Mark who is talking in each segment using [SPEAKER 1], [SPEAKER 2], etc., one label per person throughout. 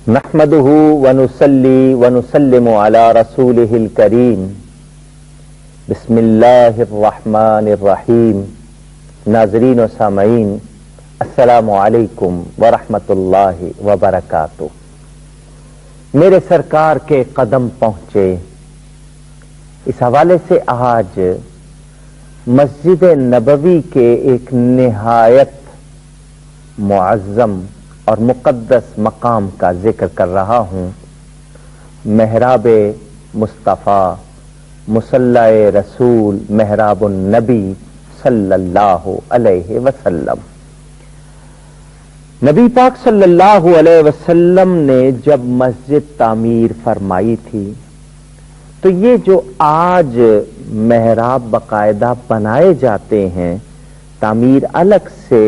[SPEAKER 1] نحمده ونصلي ونسلم على رسوله الكريم بسم اللہ الرحمن الرحیم. ناظرین و سامعین، السلام علیکم ورحمۃ اللہ وبرکاتہ. میرے سرکار کے قدم پہنچے، اس حوالے سے آج مسجد نبوی کے ایک نہایت معظم اور مقدس مقام کا ذکر کر رہا ہوں. محراب مصطفیٰ، مصلی رسول، محراب النبی صلی اللہ علیہ وسلم. نبی پاک صلی اللہ علیہ وسلم نے جب مسجد تعمیر فرمائی تھی تو یہ جو آج محراب باقاعدہ بنائے جاتے ہیں، تعمیر الگ سے،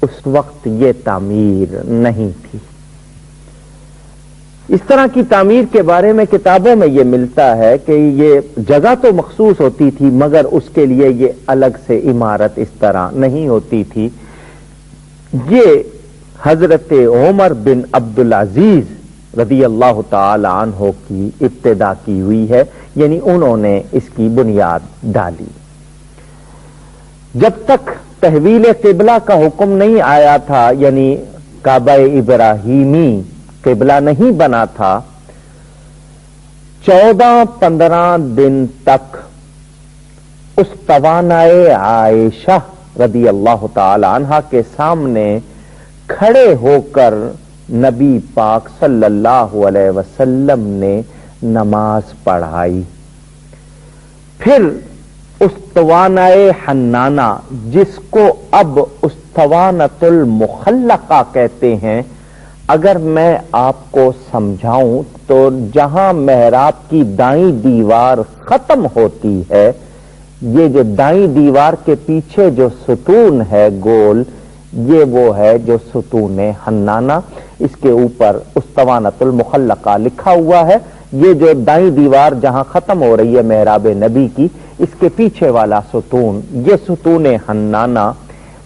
[SPEAKER 1] اس وقت یہ تعمیر نہیں تھی. اس طرح کی تعمیر کے بارے میں کتابوں میں یہ ملتا ہے کہ یہ جگہ تو مخصوص ہوتی تھی مگر اس کے لیے یہ الگ سے عمارت اس طرح نہیں ہوتی تھی. یہ حضرت عمر بن عبدالعزیز رضی اللہ تعالی عنہ کی ابتدا کی ہوئی ہے، یعنی انہوں نے اس کی بنیاد ڈالی. جب تک تحویل قبلہ کا حکم نہیں آیا تھا، یعنی کعبہ ابراہیمی قبلہ نہیں بنا تھا، 14-15 دن تک اس توانائے عائشہ رضی اللہ تعالی عنہا کے سامنے کھڑے ہو کر نبی پاک صلی اللہ علیہ وسلم نے نماز پڑھائی. پھر استوانۂ حنانہ، جس کو اب استوانۃ المخلقہ کہتے ہیں، اگر میں آپ کو سمجھاؤں تو جہاں محراب کی دائیں دیوار ختم ہوتی ہے، یہ جو دائیں دیوار کے پیچھے جو ستون ہے گول، یہ وہ ہے جو ستون حنانہ. اس کے اوپر استوانۃ المخلقہ لکھا ہوا ہے. یہ جو دائیں دیوار جہاں ختم ہو رہی ہے محراب نبی کی، اس کے پیچھے والا ستون، یہ ستون حنانہ،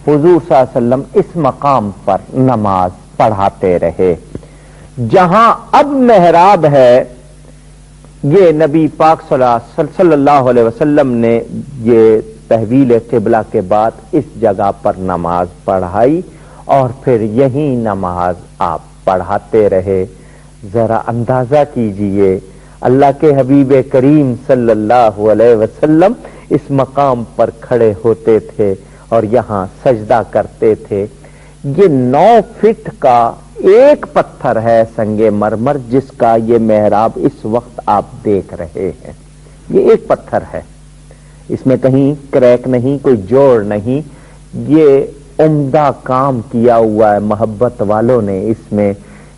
[SPEAKER 1] حضور صلی اللہ علیہ وسلم اس مقام پر نماز پڑھاتے رہے. جہاں اب محراب ہے، یہ نبی پاک صلی اللہ علیہ وسلم نے یہ تحویل قبلہ کے بعد اس جگہ پر نماز پڑھائی اور پھر یہی نماز آپ پڑھاتے رہے. ذرا اندازہ کیجئے، اللہ کے حبیب کریم صلی اللہ علیہ وسلم اس مقام پر کھڑے ہوتے تھے اور یہاں سجدہ کرتے تھے. یہ 9 فٹ کا ایک پتھر ہے سنگ مرمر، جس کا یہ محراب اس وقت آپ دیکھ رہے ہیں. یہ ایک پتھر ہے، اس میں کہیں کریک نہیں، کوئی جوڑ نہیں. یہ عمدہ کام کیا ہوا ہے محبت والوں نے.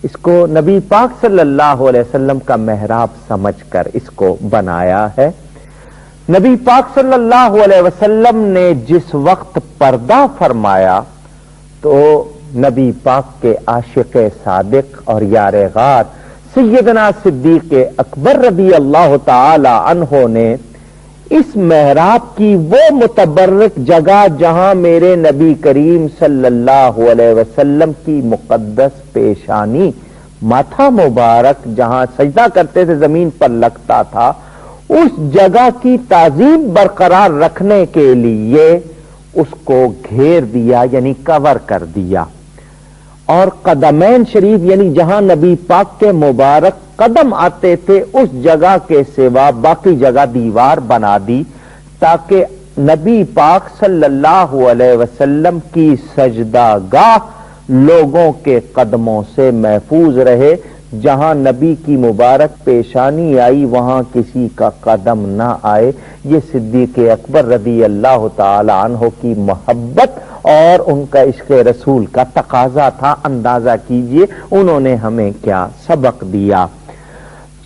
[SPEAKER 1] اس کو نبی پاک صلی اللہ علیہ وسلم کا محراب سمجھ کر اس کو بنایا ہے. نبی پاک صلی اللہ علیہ وسلم نے جس وقت پردہ فرمایا تو نبی پاک کے عاشق صادق اور یار غار سیدنا صدیق اکبر رضی اللہ تعالی عنہ نے اس محراب کی وہ متبرک جگہ جہاں میرے نبی کریم صلی اللہ علیہ وسلم کی مقدس پیشانی، ماتھا مبارک جہاں سجدہ کرتے تھے زمین پر لگتا تھا، اس جگہ کی تعظیم برقرار رکھنے کے لیے اس کو گھیر دیا، یعنی کور کر دیا. اور قدمین شریف، یعنی جہاں نبی پاک کے مبارک قدم آتے تھے، اس جگہ کے سوا باقی جگہ دیوار بنا دی تاکہ نبی پاک صلی اللہ علیہ وسلم کی سجدہ گاہ لوگوں کے قدموں سے محفوظ رہے. جہاں نبی کی مبارک پیشانی آئی وہاں کسی کا قدم نہ آئے. یہ صدیق اکبر رضی اللہ تعالی عنہ کی محبت اور ان کا عشق رسول کا تقاضا تھا. اندازہ کیجئے انہوں نے ہمیں کیا سبق دیا.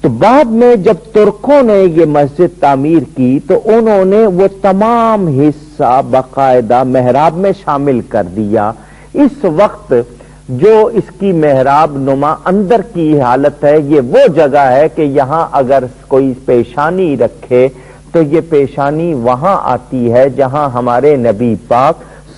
[SPEAKER 1] تو بعد میں جب ترکوں نے یہ مسجد تعمیر کی تو انہوں نے وہ تمام حصہ باقاعدہ محراب میں شامل کر دیا. اس وقت جو اس کی محراب نما اندر کی حالت ہے، یہ وہ جگہ ہے کہ یہاں اگر کوئی پیشانی رکھے تو یہ پیشانی وہاں آتی ہے جہاں ہمارے نبی پاک